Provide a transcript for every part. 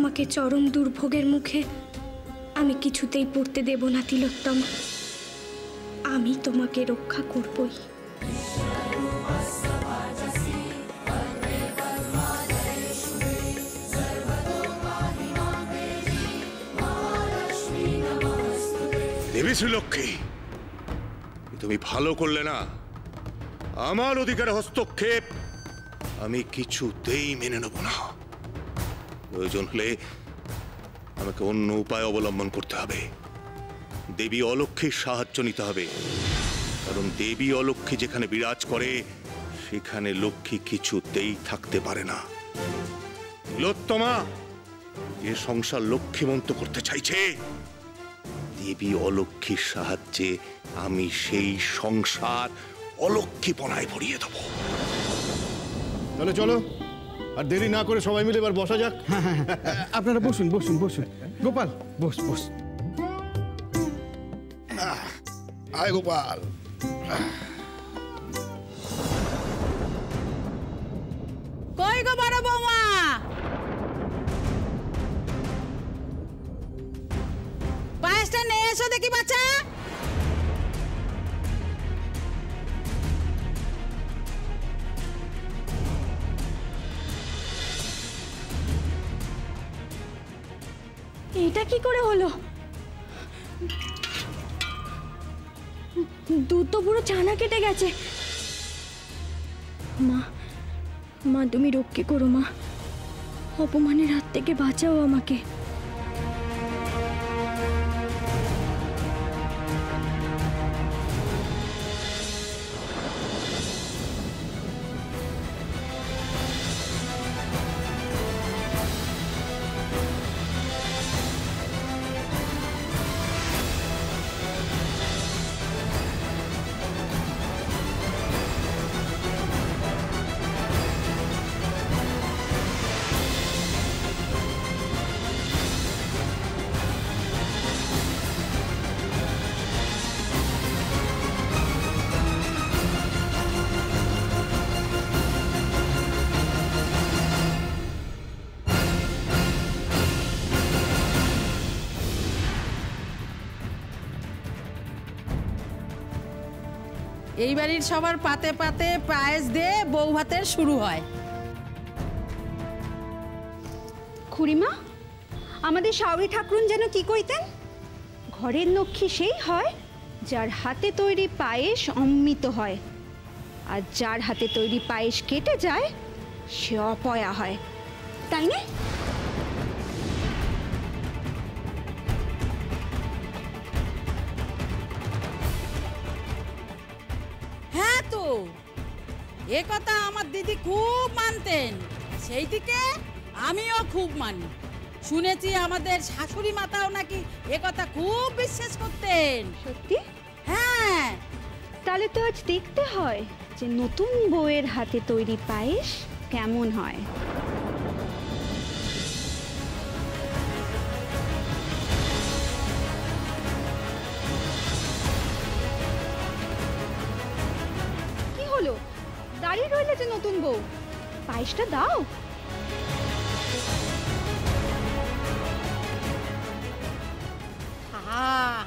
তোমাকে চরম দুর্ভোগের মুখে আমি কিছুতেই পড়তে দেব না তিলোত্তমা। আমি তোমাকে রক্ষা করবই। দেবী শ্রীলক্ষ্মী, তুমি ভালো করলে না। আমার অধিকারে হস্তক্ষেপ আমি কিছুতেই মেনে নেব না। প্রয়োজন হলে আমাকে অন্য উপায় অবলম্বন করতে হবে। দেবী অলক্ষ্মীর সাহায্য নিতে হবে, কারণ দেবী অলক্ষ্মী যেখানে বিরাজ করে সেখানে লক্ষ্মী কিছুতেই থাকতে পারে না। তিলোত্তমা যে সংসার লক্ষ্মীমন্ত করতে চাইছে, দেবী অলক্ষ্মীর সাহায্যে আমি সেই সংসার অলক্ষ্মীপনায় ভরিয়ে দেব। তাহলে চলো, আর দেরি না করে সবাই মিলে এবার বসা যাক। আপনারা বসুন বসুন বসুন। গোপাল বস বস। আয় গোপাল। কই গো বড় বৌমা? পায়েসটা নিয়ে এসো দেখি বাচ্চা। এটা কি করে হলো? দুধ তো পুরো ছানা কেটে গেছে। মা, মা তুমি রক্ষে করো মা, অপমানের হাত থেকে বাঁচাও আমাকে। এই বাড়ির সবার পাতে পাতে পায়েস দিয়ে বউ ভাতের শুরু হয়। খুড়িমা, আমাদের শাওরি ঠাকুরুন যেন কি কইতেন, ঘরের লক্ষ্মী সেই হয় যার হাতে তৈরি পায়েস অমৃত হয়, আর যার হাতে তৈরি পায়েস কেটে যায় সে অপয়া হয়, তাই না? হ্যাঁ তো, এ কথা আমার দিদি খুব মানতেন, সেই থেকে আমিও খুব মানি। শুনেছি আমাদের শাশুড়ি মাতাও নাকি এ কথা খুব বিশ্বাস করতেন। সত্যি? হ্যাঁ। তাহলে তো আজ দেখতে হয় যে নতুন বউয়ের হাতে তৈরি পায়েস কেমন হয়। কি হলো, দাঁড়িয়ে রইলে যে নতুন বউ, পায়েসটা দাও।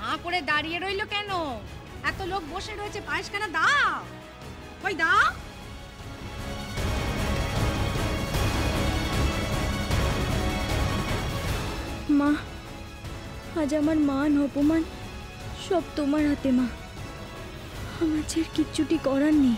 হা করে দাঁড়িয়ে রইলো কেন? এত লোক বসে রয়েছে, পায়েস কেন দাও, ওই দাও। মা, আজ আমার মান অপমান সব তোমার হাতে মা, আমার যে কিচ্ছুটি করার নেই।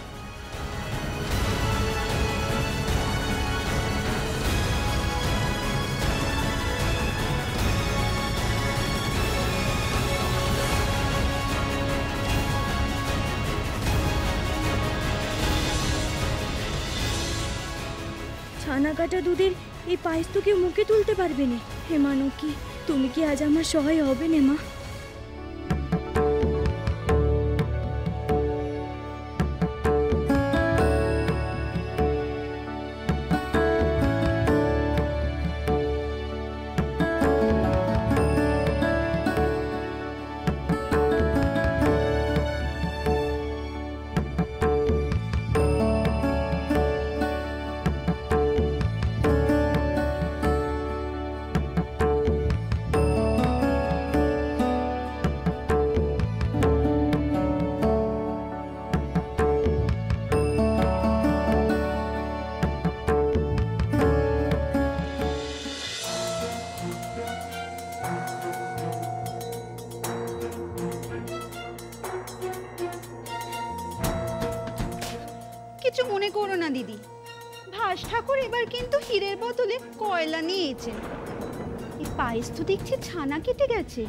ছানা কাটা দুধের এই পায়েস তো কেউ মুখে তুলতে পারবে না। হে মানো কি, তুমি কি আজ আমার সহায় হবে না মা? কিছু মনে করো না দিদি, ভাস ঠাকুর এবার কিন্তু হীরের বদলে কয়লা নিয়েছেন। এই পায়েস তো দেখছি ছানা কেটে গেছে।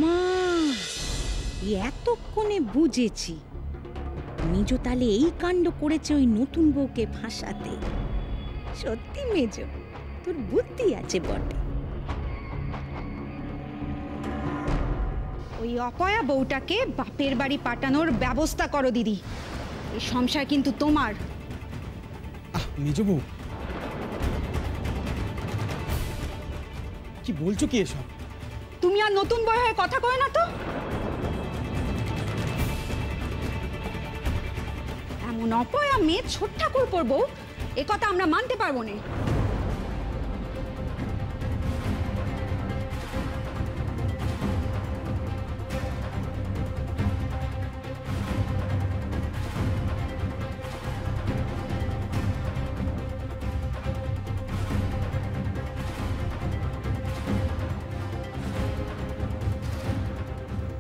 মা, এতক্ষণে বুঝেছি মেজো তাহলে এই কাণ্ড করেছে ওই নতুন বউকে ফাঁসাতে। সত্যি মেজো, তোর বুদ্ধি আছে বটে। ওই অপয়া বউটাকে বাপের বাড়ি পাঠানোর ব্যবস্থা করো দিদি, এই সংসার কিন্তু তোমার। মেজো বউ, কি বলছো কি এসব? তুমি আর নতুন বউ হয়ে কথা কয় না তো। এমন অপয়া মেয়ে ছোট ঠাকুর পরবো, এ কথা আমরা মানতে পারবো না।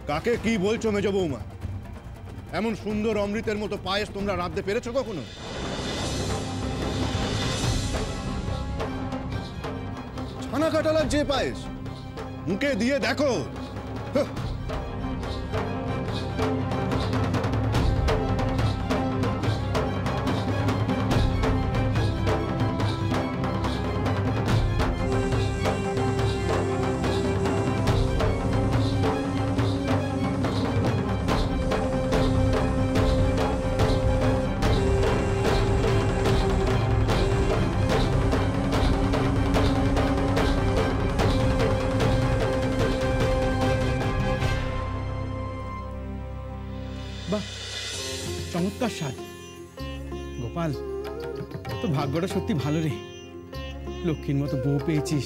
কাকে কি বলছো মেজ বৌমা? এমন সুন্দর অমৃতের মতো পায়েস তোমরা রাঁধতে পেরেছো কখনো? ছানা কাটালার যে পায়েস, মুখে দিয়ে দেখো। বাহ, চমৎকার স্বাদ। গোপাল, তো ভাগ্যটা সত্যি ভালো রে, লক্ষ্মীর মতো বউ পেয়েছিস।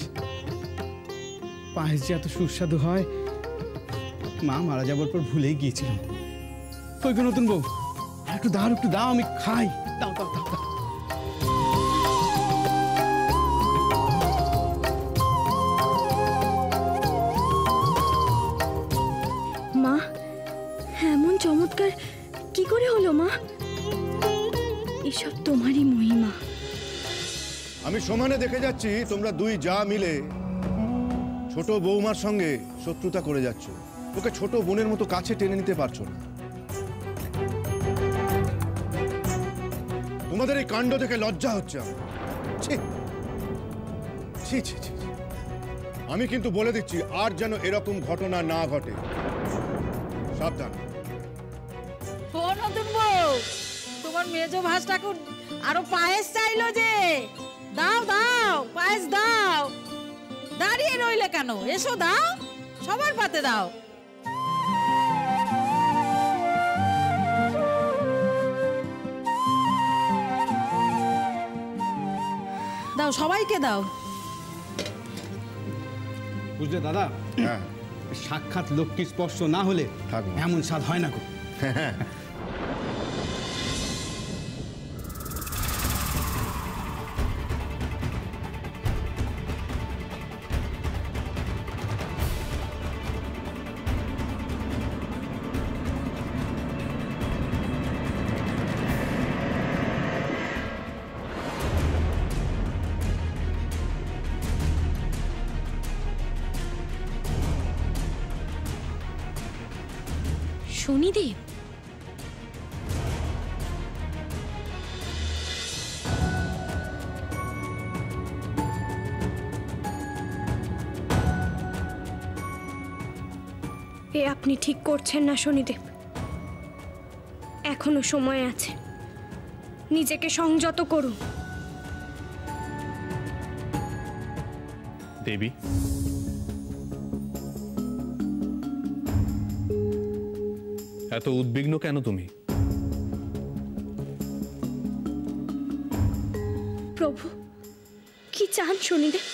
পায়েস যে এত সুস্বাদু হয় মা মারা যাবার পর ভুলেই গিয়েছিলাম। কই গো নতুন বউ, একটু দাও, আমি খাই। দাও দাও দাও দাও। মা, এমন চমৎকার কি করে হলো মা? এসব তোমারই মহিমা। আমি সমানে দেখে যাচ্ছি তোমরা দুই যা মিলে ছোট বৌমার সঙ্গে শত্রুতা করে যাচ্ছ। ওকে ছোট বোনের মতো কাছে টেনে নিতে পারছো না। তোমাদের এই কাণ্ড দেখে লজ্জা হচ্ছে আমার। ছি ছি ছি ছি। আমি কিন্তু বলে দিচ্ছি, আর যেন এরকম ঘটনা না ঘটে। সাবধান। ও নতুন বউ, তোমার মেজো ভাস ঠাকুর আরো পায়েস চাইলো যে। দাও দাও, পায়েস দাও। দাঁড়িয়ে রইলে কেন? এসো দাও, সবার পাতে দাও। দাও, সবাইকে দাও। বুঝলে দাদা, হ্যাঁ, সাক্ষাৎ লক্ষ্মী স্পর্শ না হলে থাকবো। এমন স্বাদ হয় না গো। শনিদেব, এ আপনি ঠিক করছেন না শনিদেব। এখনো সময় আছে, নিজেকে সংযত করুন। দেবী, এত উদ্বিগ্ন কেন তুমি? প্রভু, কি চান শনিদেব?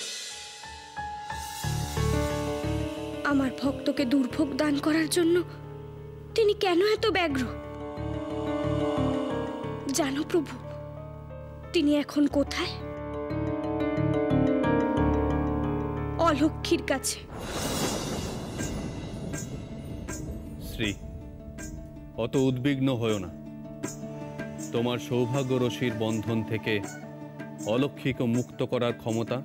আমার ভক্তকে দুর্ভোগ দান করার জন্য তিনি কেন এত ব্যগ্র? জানো প্রভু, তিনি এখন কোথায়? অলক্ষীর কাছে। শ্রী, অত উদ্বিগ্ন হও না। তোমার সৌভাগ্য রশির বন্ধন থেকে অলক্ষীকে মুক্ত করার ক্ষমতা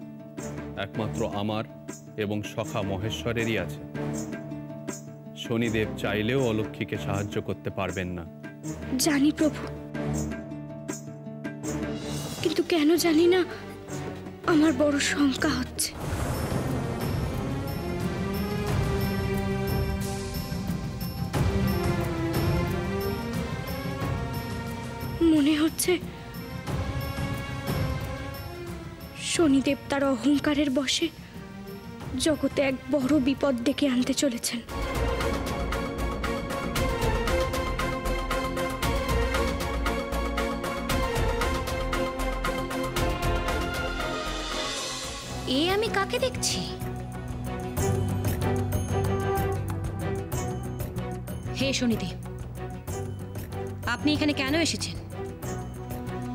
একমাত্র আমার এবং সখা মহেশ্বরেরই আছে। শনিদেব চাইলেও অলক্ষীকে সাহায্য করতে পারবেন না। জানি প্রভু, কিন্তু কেন জানি না আমার বড় শঙ্কা হচ্ছে। মনে হচ্ছে শনিদেব তার অহংকারের বশে জগতে এক বড় বিপদ ডেকে আনতে চলেছেন। এ আমি কাকে দেখছি? হে শনিদেব, আপনি এখানে কেন এসেছেন?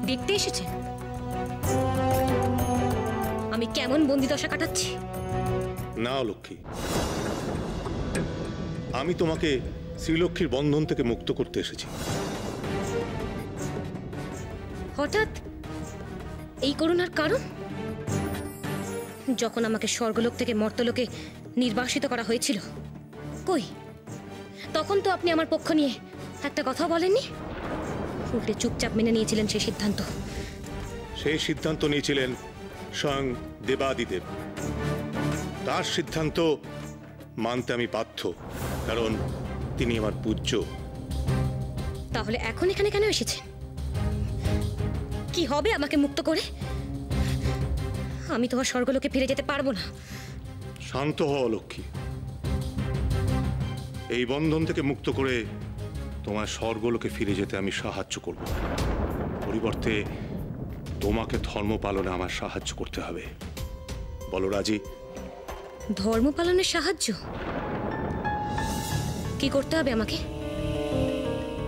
দেখতে এসেছেন আমি কেমন বন্দিদশা কাটাচ্ছি? না লক্ষ্মী, আমি তোমাকে শ্রীলক্ষ্মীর বন্ধন থেকে মুক্ত করতে এসেছি। হঠাৎ এই করুণার কারণ? যখন আমাকে স্বর্গলোক থেকে মর্তলোকে নির্বাসিত করা হয়েছিল, কই তখন তো আপনি আমার পক্ষ নিয়ে একটা কথা বলেননি, উল্টে চুপচাপ মেনে নিয়েছিলেন সেই সিদ্ধান্ত। সেই সিদ্ধান্ত নিয়েছিলেন স্বয়ং দেবাদিদেব। তার সিদ্ধান্ত মানতে আমি বাধ্য, কারণ তিনি আমার পূজ্য। তাহলে এখন এখানে কেন এসেছেন? কি হবে আমাকে মুক্ত করে? আমি তো আর স্বর্গলোকে ফিরে যেতে পারবো না। শান্ত হও লক্ষ্মী, এই বন্ধন থেকে মুক্ত করে তোমার স্বর্গলোকে ফিরে যেতে আমি সাহায্য করব। পরিবর্তে তোমাকে ধর্ম পালনে আমার সাহায্য করতে হবে। বলো রাজি? ধর্ম পালনের সাহায্য? কি করতে হবে আমাকে?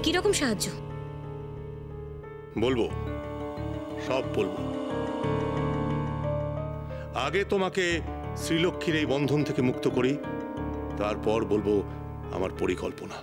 কি রকম সাহায্য? বলবো, সব বলবো। আগে তোমাকে শ্রীলক্ষ্মীর এই বন্ধন থেকে মুক্ত করি, তারপর বলবো আমার পরিকল্পনা।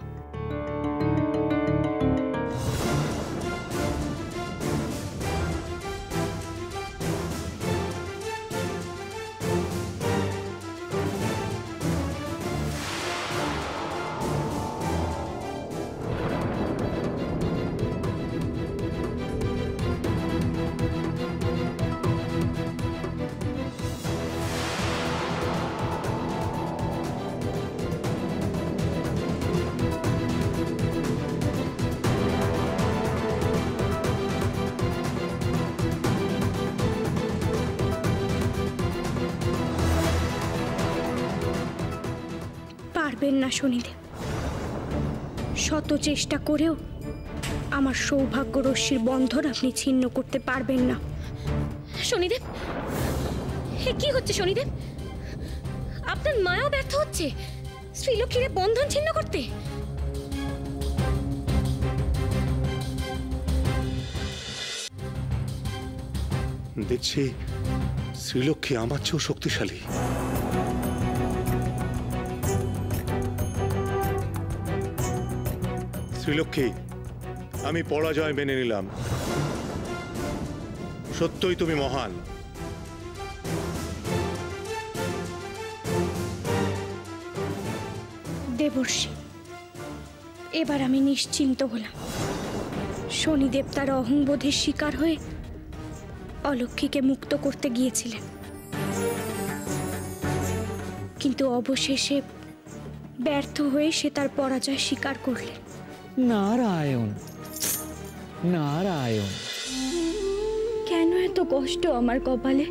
পারবেন না শনিদেব, শত চেষ্টা করেও আমার সৌভাগ্য রশ্মির বন্ধন আপনি ছিন্ন করতে পারবেন না। শনিদেব, হে কি হচ্ছে শনিদেব? আপনার মায়াও ব্যর্থ হচ্ছে শ্রীলক্ষ্মীর বন্ধন ছিন্ন করতে। দেখছি শ্রীলক্ষ্মী আমার চেয়েও শক্তিশালী। শ্রীলক্ষ্মী, আমি পরাজয় মেনে নিলাম। সত্যই তুমি মহান। দেবর্ষি, এবার আমি নিশ্চিন্ত হলাম। শনিদেব তার অহংবোধের শিকার হয়ে অলক্ষীকে মুক্ত করতে গিয়েছিলেন, কিন্তু অবশেষে ব্যর্থ হয়ে সে তার পরাজয় স্বীকার করলেন। নারায়ণ নারায়ণ। কেন এত কষ্ট আমার কপালে?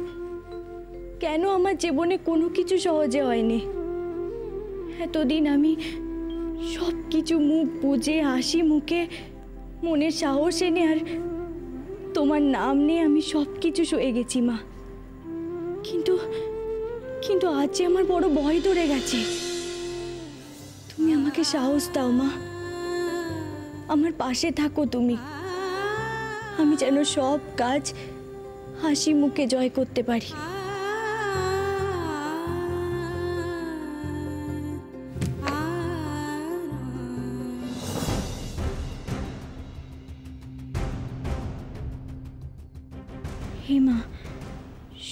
কেন আমার জীবনে কোনো কিছু সহজে হয়নি? এতদিন আমি সব কিছু মুখ বুঝে হাসি মুখে মনের সাহস এনে আর তোমার নাম নিয়ে আমি সব কিছু সয়ে গেছি মা, কিন্তু কিন্তু আজ যে আমার বড় ভয় ধরে গেছে। তুমি আমাকে সাহস দাও মা, আমার পাশে থাকো তুমি। আমি যেন সব কাজ হাসি মুখে জয় করতে পারি। হে মা,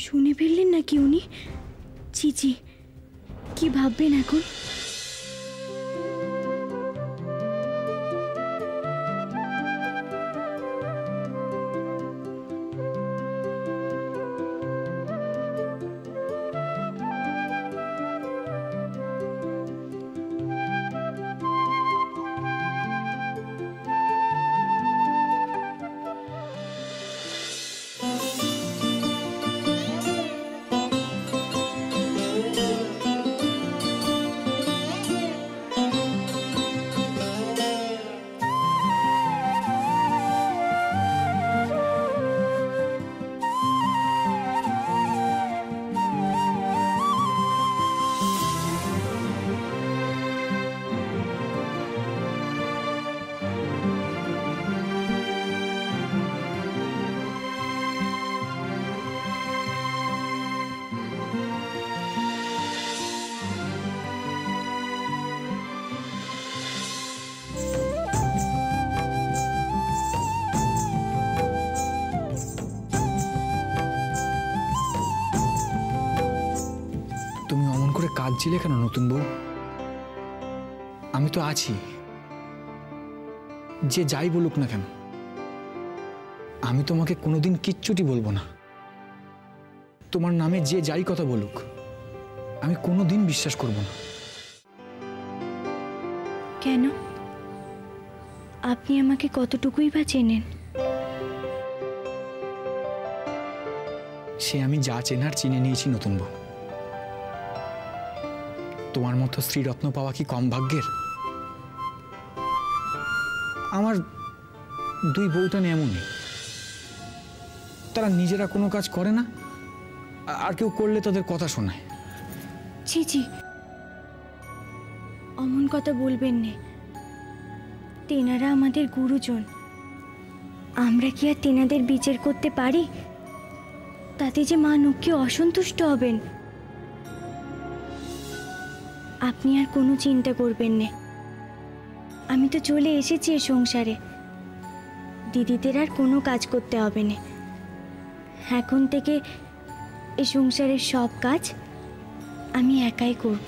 শুনে ফেললেন নাকি উনি? জি জি, কি ভাববেন এখন? কাঁদছিলে কেন নতুন বউ? আমি তো আছি, যে যাই বলুক না কেন আমি তোমাকে কোনোদিন কিচ্ছুটি বলবো না। তোমার নামে যে যাই কথা বলুক আমি কোনোদিন বিশ্বাস করব না। কেন? আপনি আমাকে কতটুকুই বা চেনেন? সে আমি যা চেনার চিনে নিয়েছি নতুন বউ। তোমার মতো শ্রীরত্ন পাওয়া কি কম ভাগ্যের? আমার দুই বউটা এমনই, তারা নিজেরা কোনো কাজ করে না, আর কেউ করলে তাদের কথা শোনায়। ছি ছি, অমন কথা বলবেন না। তেনারা আমাদের গুরুজন, আমরা কি আর তেনাদের বিচার করতে পারি? তাতে যে মা নক্ষী অসন্তুষ্ট হবেন। আপনি আর কোনো চিন্তা করবেন না, আমি তো চলে এসেছি এ সংসারে। দিদিদের আর কোনো কাজ করতে হবে না। এখন থেকে এ সংসারের সব কাজ আমি একাই করব।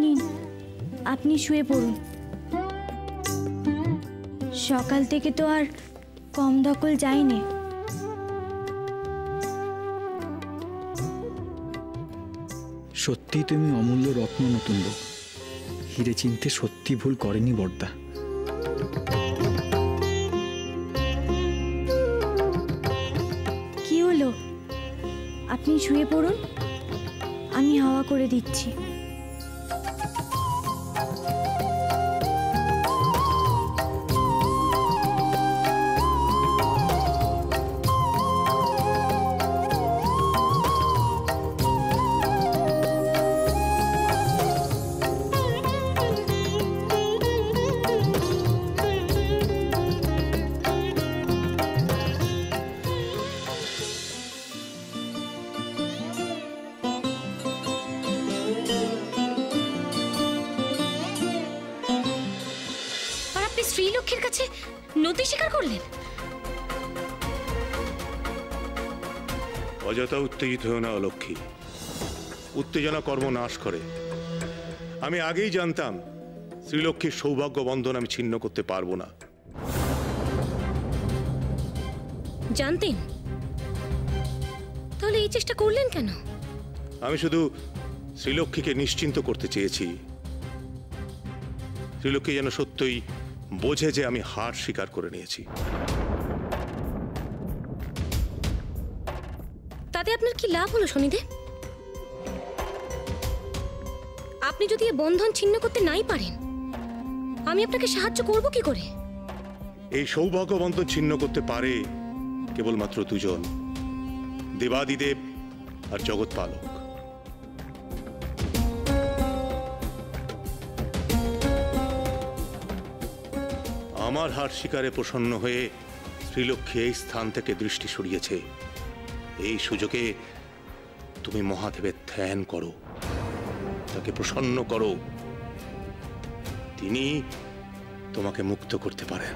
নিন, আপনি শুয়ে পড়ুন। সকাল থেকে তো আর কম দখল যায়নি। সত্যি তুমি অমূল্য রত্ন নতুন বউ। হিরে চিনতে সত্যি ভুল করেনি বড়দা। কি হলো? আপনি শুয়ে পড়ুন, আমি হাওয়া করে দিচ্ছি। শ্রীলক্ষ্মীর কাছে নতি স্বীকার করলেন? অযথা উত্তেজিত হও না অলক্ষ্মী, উত্তেজনা কর্ম নাশ করে। আমি আগেই জানতাম শ্রীলক্ষ্মীর সৌভাগ্য বন্ধন আমি ছিন্ন করতে পারবো না। জানতেন? তাহলে এই চেষ্টা করলেন কেন? আমি শুধু শ্রীলক্ষ্মীকে নিশ্চিন্ত করতে চেয়েছি। শ্রীলক্ষ্মী যেন সত্যই বোঝে যে আমি হার স্বীকার করে নিয়েছি। তাতে আপনার কি লাভ হলো শনিদেব? আপনি যদি এ বন্ধন ছিন্ন করতে নাই পারেন, আমি আপনাকে সাহায্য করব কি করে? এই সৌভাগ্য বন্ধন ছিন্ন করতে পারে কেবলমাত্র দুজন, দেবাদিদেব আর জগৎপালক। আমার হার শিকারে প্রসন্ন হয়ে শ্রীলক্ষ্মী এই স্থান থেকে দৃষ্টি সরিয়েছে। এই সুযোগে তুমি মহাদেবের ধ্যান করো, তাকে প্রসন্ন করো, তিনি তোমাকে মুক্ত করতে পারেন।